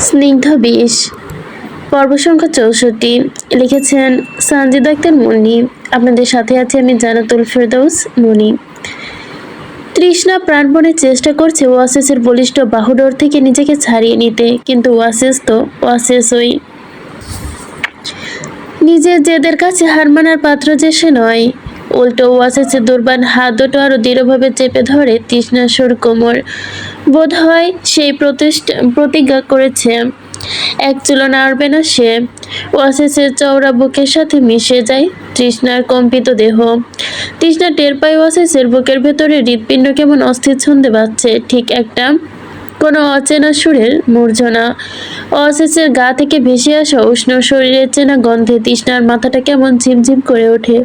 স্নিগ্ধ বিষ, পর্ব সংখ্যা 64। লিখেছেন সানজিদা আক্তার মুন্নি। আপনাদের সাথে আছি আমি জান্নাতুল ফেরদৌস মুনি। তৃষ্ণা প্রাণপণে চেষ্টা করছে ওয়াসিসের বলিষ্ঠ বাহুডোর থেকে নিজেকে ছাড়িয়ে নিতে, কিন্তু ওয়াসিস তো ওয়াসিসই। নিজের জেদের কাছে হার মানার পাত্র যে সে নয়। উল্টো ওয়াসিসের দুর্বান হাত দুটো আরো দৃঢ়ভাবে চেপে ধরে তৃষ্ণার সুর কোমর। বোধ হয় সেই প্রতিজ্ঞা করেছে এক চুলো নাড়বে না সে। ওয়াসিসের চওড়া বুকের সাথে মিশে যায় তৃষ্ণার কম্পিত দেহ। তৃষ্ণা টের পায় ওয়াসিসের বুকের ভেতরে হৃৎপিণ্ড কেমন অস্থির ছন্দে বাজছে, ঠিক একটা কোনো অচেনা সুরের মূর্ছনা। ওয়াসিসের গা থেকে ভেসে আসা উষ্ণ শরীরের চেনা গন্ধে তৃষ্ণার মাথাটা কেমন ঝিমঝিম করে ওঠে।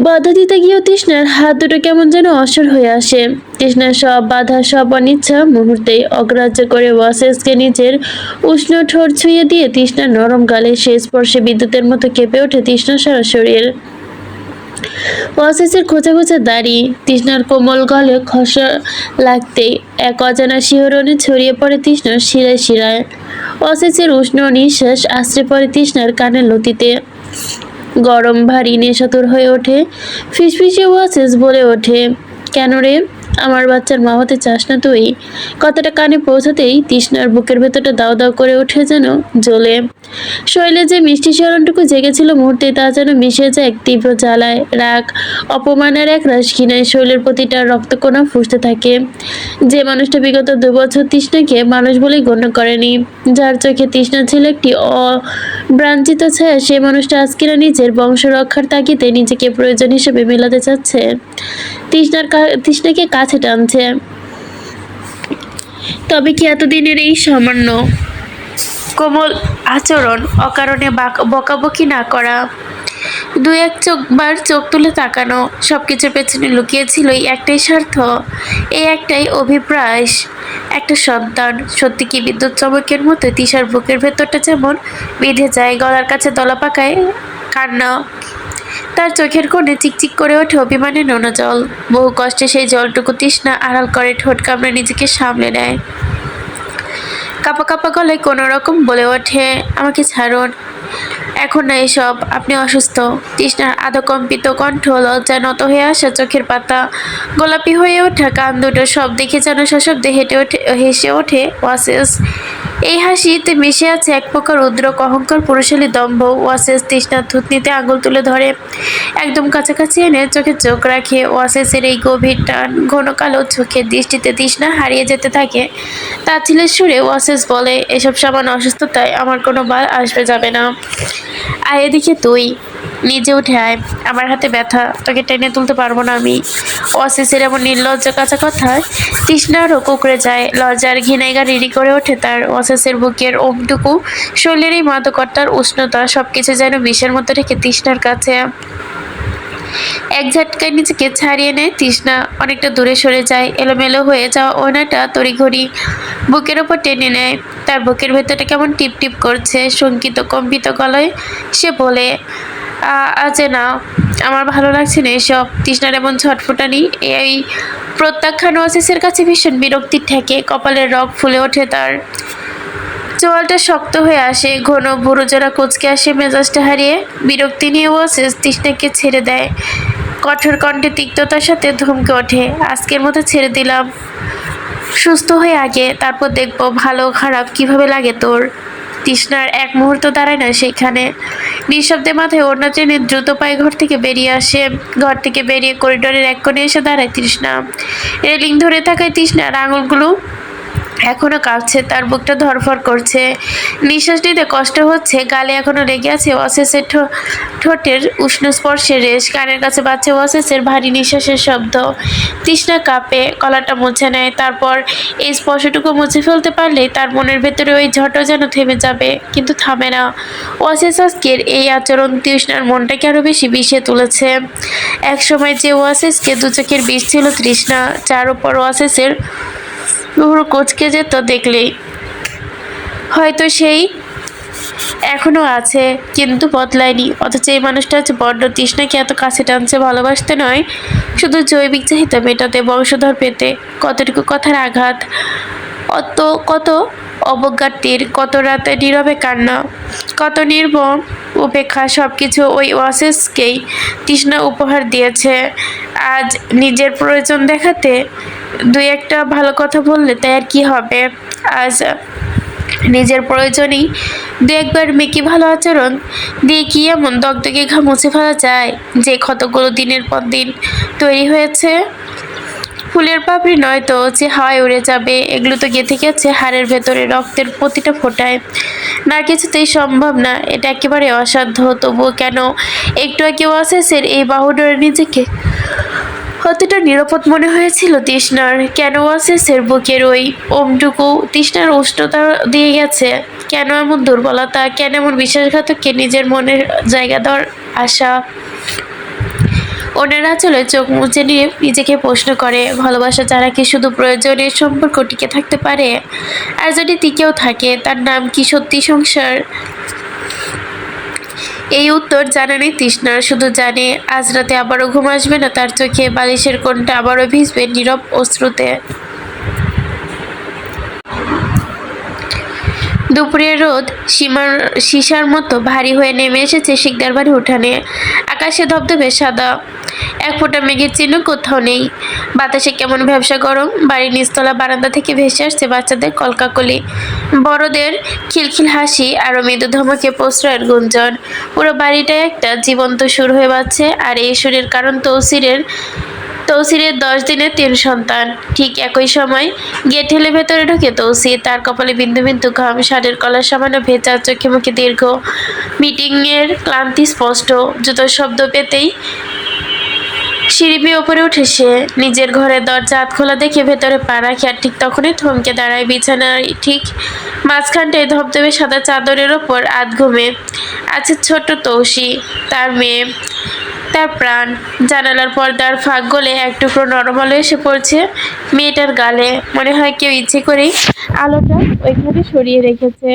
বাধা দিতে গিয়েও তৃষ্ণার হাত দুটো কেমন যেন অসর হয়ে আসে। তৃষ্ণার সব বাধা, সব অনিচ্ছা মুহূর্তেই অগ্রাহ্য করে ওয়াসিসকে নিজের উষ্ণ ঠোঁট ছুঁয়ে দিয়ে তৃষ্ণার নরম গালে সে স্পর্শে বিদ্যুতের মতো কেঁপে ওঠে তৃষ্ণার সারা শরীর। ওয়াসিসের খোঁচা খোঁচা দাড়ি তৃষ্ণার কোমল গলে খসা লাগতেই এক অজানা শিহরণে ছড়িয়ে পড়ে তৃষ্ণার শিরায় শিরায়। ওয়াসিসের উষ্ণ নিঃশ্বাস আশ্রে পড়ে তৃষ্ণার কানের লতিতে। গরম ভারী নেশাতুর হয়ে ওঠে। ফিসফিসে ওয়াসিস বলে ওঠে, কেন রে, আমার বাচ্চার মা হতে চাস না তুই? কথাটা কানে পৌঁছাতেই তৃষ্ণার বুকের ভেতরটা দাও দাও করে ওঠে যেন জ্বলে। শৈলে যে মিষ্টি স্মরণটুকু জেগেছিল মুহূর্তে তা যেন মিশে যায় এক তীব্র জ্বালায়। রাগ, অপমানের এক রাশ ঘৃণায় শৈলের প্রতিটা রক্তকণা ফুঁসতে থাকে। যে মানুষটা বিগত 2 বছর তৃষ্ণাকে মানুষ বলেই গণ্য করেনি, যার চোখে তৃষ্ণা ছিল একটি অব্রাঞ্চিত ছায়া, সে মানুষটা আজকেরা নিজের বংশ রক্ষার তাগিদে নিজেকে প্রয়োজন হিসেবে মেলাতে চাচ্ছে, তৃষ্ণাকে কাছে টানছে। তবে কি এতদিনের এই সামান্য কোমল আচরণ, অকারণে বকাবকি না করা, দু এক বার চোখ তুলে তাকানো, সবকিছুর পেছনে লুকিয়েছিল এই একটাই স্বার্থ, এই একটাই অভিপ্রাস, একটা সন্তান। সত্যি কি বিদ্যুৎ চমকের মতো তিশার বুকের ভেতরটা যেমন বেঁধে যায়, গলার কাছে দলা পাকায় কান্না। তার চোখের কোণে চিকচিক করে ওঠে অভিমানে নোনা জল। বহু কষ্টে সেই জলটুকু তৃষ্ণা আড়াল করে ঠোঁট কামড়ে নিজেকে সামলে নেয়। কাঁপা কাঁপা গলায় কোনো রকম বলে ওঠে, আমাকে ছাড়ুন, এখন না এসব, আপনি অসুস্থ। তৃষ্ণার আধকম্পিত কণ্ঠ, লজ্জায় নত হয়ে আসা চোখের পাতা, গোলাপি হয়ে ওঠা কান দুটো, সব দেখে যেন সশব্দে হেসে ওঠে ওয়াসিস। এই হাসিতে মিশে আছে এক প্রকার উদ্রক অহংকার, পুরুষালী দম্ভ। ওয়াসিস তৃষ্ণার থুতনিতে আঙুল তুলে ধরে একদম কাছাকাছি এনে চোখে চোখ রাখে। ওয়াসিসের এই গভীর টান, ঘন কালো চোখের দৃষ্টিতে তৃষ্ণা হারিয়ে যেতে থাকে। তাচ্ছিলের সুরে ওয়াসিস বলে, এসব সামান্য অসুস্থতায় আমার কোনো বার আসবে যাবে না। আয় এদিকে, তুই নিজে উঠে আয়, আমার হাতে ব্যথা, তোকে টেনে তুলতে পারবো না আমি। ওয়াসিসের এমন নির্লজ্জ কাঁচা কথায় তৃষ্ণারও কুঁকড়ে যায়। লজ্জার ঘৃণায় গা রিরি করে ওঠে তার। ওয়াসিসের বুকের ওমটুকু, শরীরের এই মাদকতার উষ্ণতা, সবকিছু যেন বিষের মতো রেখে তৃষ্ণার কাছে এক ঝটকায় নিজেকে ছাড়িয়ে নেয় তৃষ্ণা। অনেকটা দূরে সরে যায়, এলোমেলো হয়ে যাওয়া ওনাটা তড়িঘড়ি বুকের ওপর টেনে নেয়। তার বুকের ভেতরটা কেমন টিপ টিপ করছে। শঙ্কিত কম্পিত গলায় সে বলে, আজে না, আমার ভালো লাগছে না এসব। তৃষ্ণার এমন ছটফটানি, এই প্রত্যাখ্যান ওয়াসিসের কাছে ভীষণ বিরক্তির ঠেকে। কপালের রগ ফুলে ওঠে তার, চোয়ালটা শক্ত হয়ে আসে, ঘন বুড়োজোড়া কুঁচকে আসে মেজাজটা হারিয়ে। বিরক্তি নিয়ে ওয়াসিস তৃষ্ণাকে ছেড়ে দেয়। কঠোর কণ্ঠে তিক্ততার সাথে ধমকে ওঠে, আজকের মতো ছেড়ে দিলাম, সুস্থ হয়ে আগে, তারপর দেখবো ভালো খারাপ কিভাবে লাগে তোর। তৃষ্ণার এক মুহূর্ত দাঁড়ায় না সেখানে। নিঃশব্দে মাথায় ওড়না টেনে দ্রুত পায়ে ঘর থেকে বেরিয়ে আসে। ঘর থেকে বেরিয়ে করিডোরের এক কোণে এসে দাঁড়ায় তৃষ্ণা। রেলিং ধরে থাকায় তৃষ্ণার আঙুলগুলো এখনো কাঁপছে, তার বুকটা ধরফর করছে, নিঃশ্বাস নিতে কষ্ট হচ্ছে। গালে এখনো লেগে আছে ওয়াসিসের ঠোঁটের উষ্ণ স্পর্শের রেশ। কানের কাছে বাজছে ওয়াসিসের ভারী নিঃশ্বাসের শব্দ। তৃষ্ণা কাঁপে, গলাটা মুছে নেয়। তারপর এই স্পর্শটুকু মুছে ফেলতে পারলেই তার মনের ভেতরে ওই ঝড়টা যেন থেমে যাবে, কিন্তু থামে না। ওয়াসিস আজকের এই আচরণ তৃষ্ণার মনটাকে আরো বেশি বিষিয়ে তুলেছে। একসময় যে ওয়াসিসকে দু চোখের বিষ ছিল তৃষ্ণা, যার উপর ওয়াসিসের পুরো কোচকে যেত দেখলেই হয়তো সেই এখনো আছে, কিন্তু বদলায়নি। অথচ এই মানুষটা হচ্ছে বড্ড তৃষ্ণাকে এত কাছে টানছে, ভালোবাসতে নয়, শুধু জৈবিক চাহিদা মেটাতে, বংশধর পেতে। কতটুকু কথার আঘাত। অত কত অবজ্ঞাতির, কত রাতে নীরবে কান্না, কত নির্মম উপেক্ষা, সবকিছু ওই ওয়াসেসকেই তৃষ্ণা উপহার দিয়েছে। আজ নিজের প্রয়োজন দেখাতে দুই একটা ভালো কথা বললে তাই আর কি হবে? আজ নিজের প্রয়োজনেই দু একবার মেকি ভালো আচরণ দিয়ে কি এমন দগদগে ঘা মুছে ফেলা যায় যে ক্ষতগুলো দিনের পর দিন তৈরি হয়েছে? ফুলের পাপড়ি নয় তো যে হাওয়ায় উড়ে যাবে, এগুলো তো গেঁথে গেছে হাড়ের ভেতরে, রক্তের প্রতিটা ফোঁটায়। না, কিছুতেই সম্ভব না, এটা একেবারে অসাধ্য। তবুও কেন একটু আগে ওয়াসেসের এই বাহুডোরে নিজেকে কতটা নিরাপদ মনে হয়েছিল তৃষ্ণার? কেন ওয়াসেসের বুকের ওই ওমটুকু তৃষ্ণার উষ্ণতা দিয়ে গেছে? কেন এমন দুর্বলতা? কেন এমন বিশ্বাসঘাতককে নিজের মনের জায়গা দেওয়ার আশা? অন্যের আঁচলে চোখ মুছে নিয়ে নিজেকে প্রশ্ন করে, ভালোবাসা যারা কি শুধু প্রয়োজনের সম্পর্ক টিকে থাকতে পারে? আর যদি টিকেও থাকে, তার নাম কি সত্যি সংসার? এই উত্তর জানা নেই তৃষ্ণার, শুধু জানে আজ রাতে আবারও ঘুম আসবে না তার চোখে, বালিশের কোণটা আবারও ভিজবে নীরব অশ্রুতে। দুপুরের রোদ সীসার মতো ভারী হয়ে নেমে এসেছে শিকদার বাড়ি উঠানে। আকাশে ধবধবে সাদা, এক ফোঁটা মেঘের চিহ্ন কোথাও নেই। বাতাসে কেমন ভ্যাবসা গরম। বাড়ির নিচতলা বারান্দা থেকে ভেসে আসছে বাচ্চাদের কলকাকলি, বড়দের খিলখিল হাসি, আরও মৃদু ধমকে প্রশ্রয়ের গুঞ্জন। পুরো বাড়িটায় একটা জীবন্ত সুর হয়ে বাজছে। আর এই সুরের কারণ তৌসিরের 10 দিনের 3 সন্তান। ঠিক একই সময় গেট ঠেলে ভেতরে ঢুকে তৌসি, তার কপালে বিন্দু বিন্দু ঘাম, শাড়ির কলার সামান্য ভেজা, চোখে মুখে দীর্ঘ মিটিংয়ের ক্লান্তি স্পষ্ট। জুতোর শব্দ পেতেই সিঁড়ি বেয়ে ওপরে উঠে সে। নিজের ঘরের দরজা হাত খোলা দেখে ভেতরে পা রাখে, আর ঠিক তখনই থমকে দাঁড়ায়। বিছানার ঠিক মাঝখানটায় ধবধবে সাদা চাদরের ওপর আধ ঘুমে আছে ছোট্ট তৌসি, তার মেয়ে, তার প্রাণ। জানালার পর্দার ফাঁক গলে এক টুকরো নরম আলো এসে পড়ছে মেয়েটার গালে। মনে হয় কেউ ইচ্ছে করেই আলোটা ওইখানে সরিয়ে রেখেছে।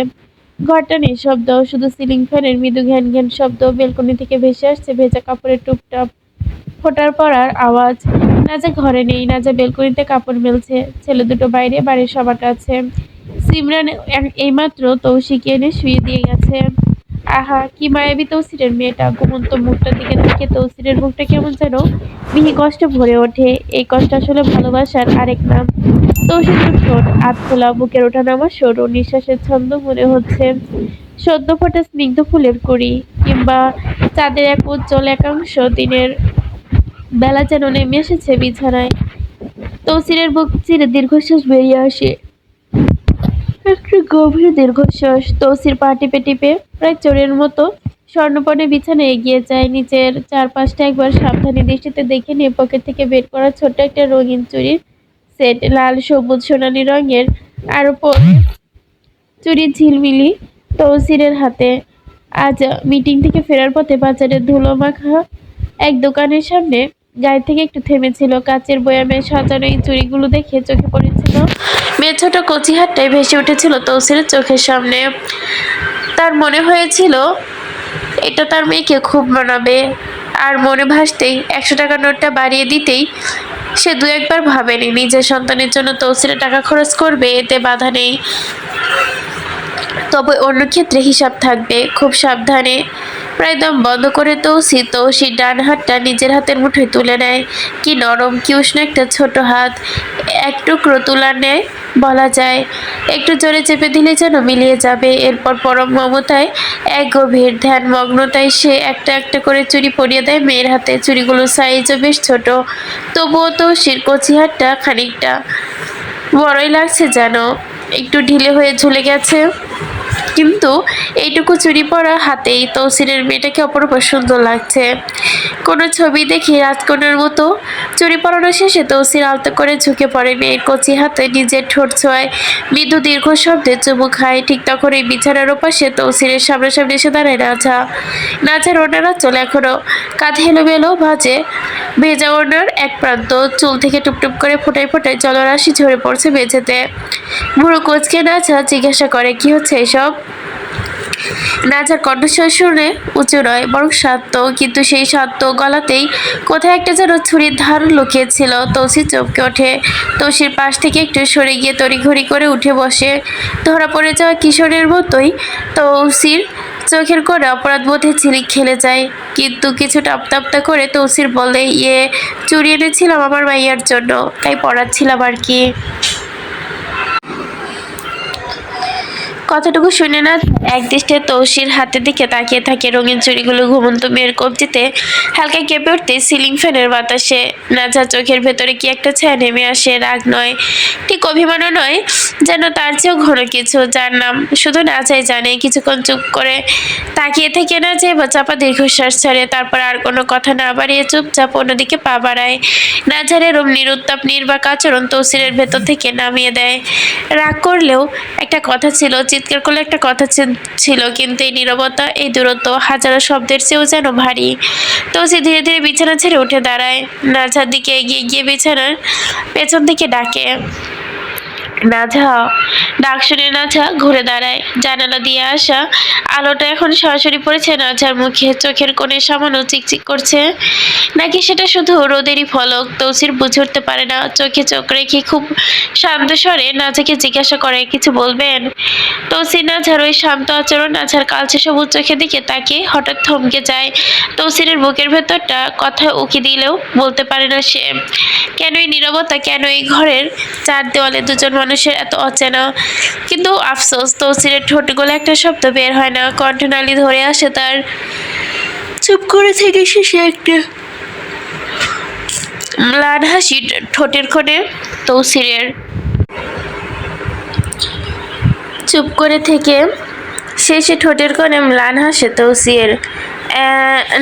ঘরটা নিঃশব্দ, শুধু সিলিং ফ্যানের মৃদু ঘ্যান ঘ্যান শব্দ। বেলকনি থেকে ভেসে আসছে ভেজা কাপড়ের টুপটাপ ফোঁটার পড়ার আওয়াজ। নাজা ঘরে নেই, নাজা বেলকনিতে কাপড় মেলছে। ছেলে দুটো বাইরে, বাড়ির সবার কাছে। সিমরান এইমাত্র তৌসিকে এনে শুয়ে দিয়ে গেছে। আহা, কি মায়াবী তৌসিরের মেয়েটা। ঘুমন্ত মুখটার দিকে থেকে তৌসিরের মুখটা কেমন যেন মিহি কষ্ট ভরে ওঠে। এই কষ্ট আসলে ভালোবাসার আরেক নাম। তৌসিরের ঠোঁট আধ খোলা, বুকের ওঠানামা সরু, নিঃশ্বাসের ছন্দ মনে হচ্ছে সদ্য ফোটা স্নিগ্ধ ফুলের কুড়ি, কিংবা চাঁদের এক উজ্জ্বল একাংশ। দিনের বেলা যেন নেমে এসেছে বিছানায়। তৌসিরের বুক চিরে দীর্ঘশ্বাস বেরিয়ে আসে, একটা গভীর দীর্ঘশ্বাস। তৌসির পা টিপে টিপে প্রায় চোরের মতো স্বর্ণপর্ণে বিছানায় এগিয়ে যায়। নিচের চারপাশটা একবার সাবধানী দৃষ্টিতে দেখে নিয়ে পকেট থেকে বের করা ছোট্ট একটা রঙিন চুড়ির সেট, লাল সবুজ সোনালি রঙের, আর পরে চুড়ির ঝিলমিলি তৌসিরের হাতে। আজ মিটিং থেকে ফেরার পথে বাজারের ধুলো মাখা এক দোকানের সামনে গাড়ি থেকে একটু থেমেছিল। কাচের বয়ামে সাজানো এই চুড়িগুলো দেখে চোখে পড়েছিল মেয়ের ছোট কচি হাতটাই ভেসে উঠেছিল তৌসিরের চোখের সামনে। তার মনে হয়েছিল এটা তার মেয়েকে খুব মানাবে। আর মনে ভাসতেই 100 টাকার নোটটা বাড়িয়ে দিতেই সে দু একবার ভাবেনি নিজের সন্তানের জন্য তৌসিরে টাকা খরচ করবে, এতে বাধা নেই। তবে অন্য ক্ষেত্রে হিসাব থাকবে। খুব সাবধানে, প্রায় দম বন্ধ করে তৌসির ডান হাতটা নিজের হাতের মুঠোয় তুলে নেয়। কি নরম, কি উষ্ণ একটা ছোট হাত, এক টুকরো তুলার নেয় বলা যায়। একটু জোরে চেপে দিলে যেন মিলিয়ে যাবে। এরপর পরম মমতায়, এক গভীর ধ্যান মগ্নতায় সে একটা একটা করে চুড়ি পরিয়ে দেয় মেয়ের হাতে। চুড়িগুলোর সাইজও বেশ ছোট, তবুও তৌসির কচি হাতটা খানিকটা বড়ই লাগছে যেন, একটু ঢিলে হয়ে ঝুলে গেছে। কিন্তু এইটুকু চুরি পরা হাতেই তৌসিরের মেয়েটাকে অপরূপ সুন্দর লাগছে। কোনো ছবি দেখি রাজকন্যার মতো। চুরি পরানো শেষে তৌসির আলতো করে ঝুঁকে পড়ে মেয়ের কচি হাতে, নিজের ঠোঁট ছোঁয়ায়, মৃদু দীর্ঘ শব্দে চুমু খায়। ঠিক তখন এই বিছানার ওপাশে তৌসিরের সামনাসামনি এসে দাঁড়ায় নাচার ওনারা চলে এখনো কাঁধে এলোমেলো ভাজে ভেজা ওড়নার এক প্রান্ত। চুল থেকে টুপটুপ করে ফোটায় ফোটায় জলরাশি ঝরে পড়ছে মেঝেতে। ভুরু কোচকে নাচা জিজ্ঞাসা করে, কি হচ্ছে এসব? নাজার কণ্ঠস্বর শুনে উঁচু নয় বরং শান্ত, কিন্তু সেই শান্ত গলাতেই কোথায় একটা যেন ছুরির ধার লুকিয়েছিল। তৌসি চমকে ওঠে। তৌসির পাশ থেকে একটু সরে গিয়ে তড়িঘড়ি করে উঠে বসে। ধরা পড়ে যাওয়া কিশোরের মতোই তৌসির চোখের কোণে অপরাধবোধে ঝিলিক খেলে যায়। কিন্তু কিছুটা আপতাপ্তা করে তৌসির বলে, চুরি এনেছিলাম আমার মাইয়ার জন্য, তাই পড়াচ্ছিলাম আর কি। কথাটুকু শুনে না একদৃষ্টে তৌসির হাতের দিকে তাকিয়ে থাকে। রঙিন চুড়িগুলো ঘুমন্ত মেয়ের কবজিতে হালকা কেঁপে উঠতে সিলিং ফ্যানের বাতাসে নাজা চোখের ভেতরে কি একটা ছায়া নেমে আসে। রাগ নয়, ঠিক অভিমানও নয়, যেন তার চেয়েও ঘন কিছু, যার নাম শুধু নাজাই জানে। কিছুক্ষণ চুপ করে তাকিয়ে থেকে না যে চাপা দীর্ঘশ্বাস ছাড়ে, তারপর আর কোনো কথা না বাড়িয়ে চুপচাপ অন্যদিকে পা বাড়ায়। নাজার এরম নিরুত্তাপ নির্বাক আচরণ তৌসিরের ভেতর থেকে নামিয়ে দেয়। রাগ করলেও একটা কথা ছিল, চিৎকার করলে একটা কথা ছিল, কিন্তু এই নীরবতা, এই দূরত্ব হাজারো শব্দের চেয়েও যেন ভারী। তৌসি ধীরে ধীরে বিছানা ছেড়ে উঠে দাঁড়ায়। নাজার দিকে এগিয়ে গিয়ে বিছানার পেছন থেকে ডাকে, নাঝা। ডাক শুনে নাঝা ঘুরে দাঁড়ায়। জানালা দিয়ে আসা আলোটা এখন সরাসরি পড়েছে নাঝার মুখে। চোখের কোণে সামান্য চিকচিক করছে, নাকি সেটা শুধু রোদেরই ফলক তৌসির বুঝে উঠতে পারে না। চোখে চোখ রেখে খুব শান্ত স্বরে নাঝাকে জিজ্ঞাসা করে, কিছু বলবেন? তৌসির নাঝার ওই শান্ত আচরণ, নাঝার কালচে সবুজ চোখের দিকে তাকিয়ে হঠাৎ থমকে যায়। তৌসিরের বুকের ভেতরটা কথা উকি দিলেও বলতে পারে না সে। কেন এই নীরবতা, কেন এই ঘরের চার দেওয়ালে দুজন মানুষের এত অচেনা? কিন্তু আফসোস, তৌসিরের ঠোঁট গলে একটা শব্দ বের হয় না। কণ্ঠনালী ধরে আসে তার। চুপ করে থেকে শেষে একটা ম্লান হাসি ঠোঁটের কোণে তৌসিরের। চুপ করে থেকে শেষে ঠোঁটের কোণে ম্লান হাসে তৌসির।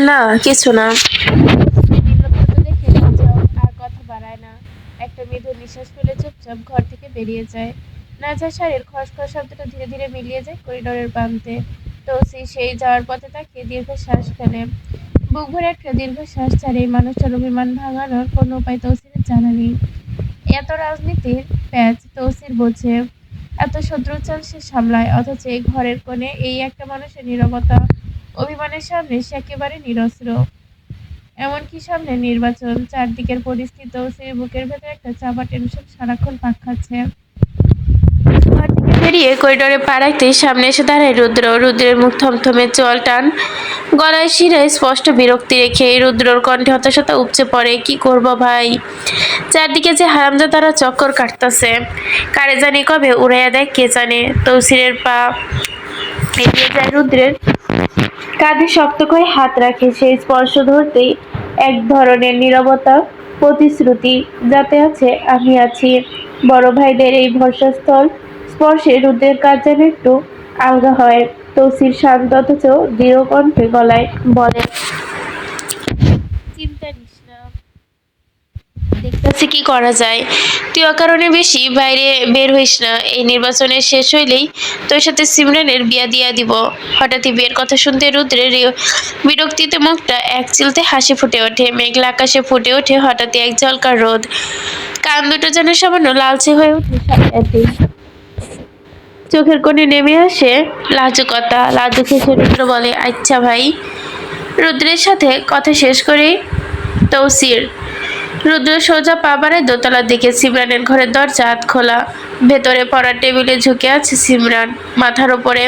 না, কিছু না। আর কথা বাড়ায় না। একটা মৃদু নিঃশ্বাস ফেলে চুপচাপ ঘর থেকে বেরিয়ে যায়। নাজার শাড়ির খসখস শব্দটা ধীরে ধীরে মিলিয়ে যায় করিডোরের প্রান্তে। তৌসি সেই যাওয়ার পথে তাকিয়ে দীর্ঘশ্বাস ফেলে। বুক ভরে একটা দীর্ঘশ্বাস ছাড়ে। এই মানুষটার অভিমান ভাঙানোর কোনো উপায় তৌসিরের জানা নেই। এত রাজনীতির প্যাচ তৌসির বোঝে, এত শত্রুচাল সে সামলায়, অথচ এই ঘরের কোণে এই একটা মানুষের নীরবতা, অভিমানের সামনে সে একেবারে নিরস্ত্র। এমনকি সামনে নির্বাচন, চারদিকের পরিস্থিতি, তৌসির বুকের ভেতরে একটা চাপা টেনশন সারাক্ষণ পাক খাচ্ছে। ঘর থেকে বেরিয়ে করিডোরে পা রাখতেই সামনে এসে দাঁড়ায় রুদ্র। রুদ্রের মুখ থমথমে, চোয়াল টান, গলায় শিরায় স্পষ্ট বিরক্তি রেখে। রুদ্রর কণ্ঠে হতাশতা উপচে পড়ে, কি করব ভাই? চারদিকে যে হারামজাদারা চক্কর কাটতাছে, কারে জানি কবে উড়াইয়া দেয় কে জানে। তৌসিরের পা এগিয়ে যায় রুদ্রের কাঁধে, শক্ত করে হাত রাখে। সেই স্পর্শ ধরতেই এক ধরনের নীরবতা, প্রতিশ্রুতি, যাতে আছে আমি আছি। বড় ভাইদের এই ভরসাস্থল স্পর্শে রুদ্রের কাজ যেন একটু আলগা হয়। তৌসির শান্ত অথচ দৃঢ় কণ্ঠে গলায় বলে, চিন্তা নিস না, দেখতেছি কি করা যায়। তুই অকারণে বেশি বাইরে বের হইস না। এই নির্বাচনের শেষ হইলেই তোর সাথে সিমরানের বিয়া দিয়া দিব। হঠাৎই বিয়ের কথা শুনতে রুদ্রের বিরক্তিতে মুখটা এক চিলতে হাসি ফুটে ওঠে। মেঘলা আকাশে ফুটে ওঠে হঠাৎই এক ঝলকার রোদ। কান দুটো যেন সামান্য লালচে হয়ে ওঠে সাথে। চোখের কোণে নেমে আসে লাজুকতা। লাজুক হেসে রুদ্র বলে, আচ্ছা ভাই। রুদ্রের সাথে কথা শেষ করে তৌসির। রুদ্র সোজা পা বাড়ায় দোতলার দিকে। সিমরানের ঘরের দরজা হাত খোলা। ভেতরে পড়ার টেবিলে ঝুঁকে আছে সিমরান। মাথার ওপরে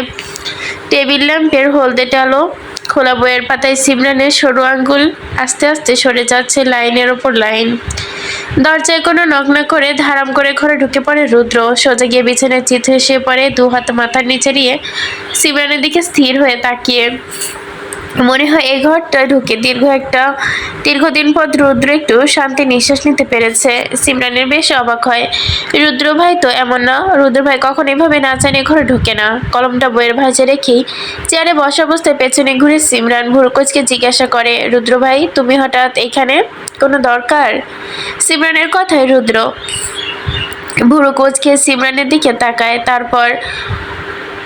টেবিল ল্যাম্পের হলদেটে আলো। খোলা বইয়ের পাতায় সিমরানের সরু আঙ্গুল আস্তে আস্তে সরে যাচ্ছে লাইনের ওপর লাইন। দরজায় কোনো নক না করে ধারাম করে ঘরে ঢুকে পড়ে রুদ্র। সোজা গিয়ে বিছানায় চিত হয়ে শুয়ে পড়ে, দু হাত মাথার নিচে দিয়ে সিমরানের দিকে স্থির হয়ে তাকিয়ে। মনে হয় এই ঘরটায় ঢুকে দীর্ঘদিন পর রুদ্র একটু শান্তি নিঃশ্বাস নিতে পেরেছে। সিমরানের বেশ অবাক হয়। রুদ্র ভাই তো এমন না। রুদ্র ভাই কখন এভাবে না জানিয়ে ঘরে ঢুকে না। কলমটা বইয়ের ভাঁজে রেখেই চেয়ারে বসা অবস্থায় পেছনে ঘুরে সিমরান ভুরুকুচকে জিজ্ঞাসা করে, রুদ্র ভাই তুমি হঠাৎ এখানে, কোনো দরকার? সিমরানের কথায় রুদ্র ভুরুকুচকে সিমরানের দিকে তাকায়, তারপর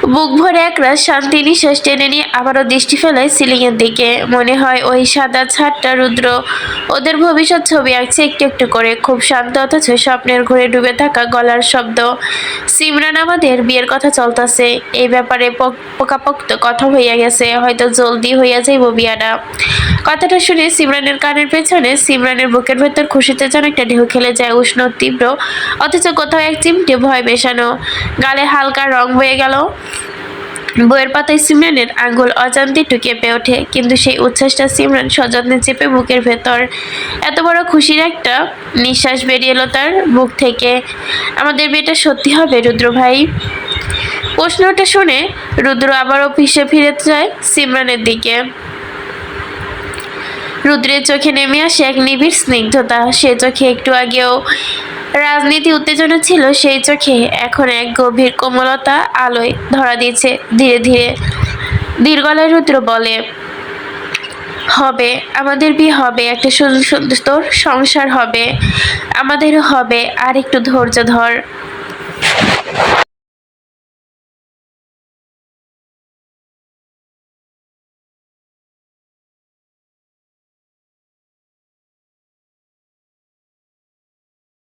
বুক ভরে একরাশ শান্তি নিঃশ্বাস টেনে নিয়ে আবারও দৃষ্টি ফেলায় সিলিং এর দিকে। মনে হয় ওই সাদা ছাদটা রুদ্র ওদের ভবিষ্যৎ ছবি আঁকছে একটু একটু করে। খুব শান্ত অথচ স্বপ্নের ঘুরে ডুবে থাকা গলার শব্দ। সিমরান আমাদের বিয়ের কথা চলতেছে, এই ব্যাপারে পোকাপোক্ত কথা হইয়া গেছে, হয়তো জলদি হইয়া যাইব বিয়াটা। কথাটা শুনে সিমরানের কানের পেছনে সিমরানের বুকের ভেতর খুশিতে যেন একটা ঢেউ খেলে যায়, উষ্ণ তীব্র অথচ কোথাও এক চিমটে ভয় মেশানো। গালে হালকা রং বয়ে গেল। বইয়ের পাতায় সিমরানের আঙ্গুল অজান্তে একটু কেঁপে ওঠে, কিন্তু সেই উচ্ছ্বাসটা সিমরান সযত্নে চেপে বুকের ভেতর। এত বড় খুশির একটা নিঃশ্বাস বেরিয়ে এলো তার বুক থেকে। আমাদের বিয়েটা সত্যি হবে রুদ্র ভাই? প্রশ্নটা শুনে রুদ্র আবারও পিছে ফিরে যায় সিমরানের দিকে। রুদ্রের চোখে নেমে আসে এক নিবিড় স্নিগ্ধতা। সে চোখে একটু আগেও রাজনীতি উত্তেজনা ছিল, সেই চোখে এখন এক গভীর কোমলতা আলোয় ধরা দিয়েছে। ধীরে ধীরে ধীর গলায় রুদ্র বলে, হবে, আমাদের বিয়ে হবে, একটা সুন্দর সংসার হবে, আমাদেরও হবে, আর একটু ধৈর্য ধর।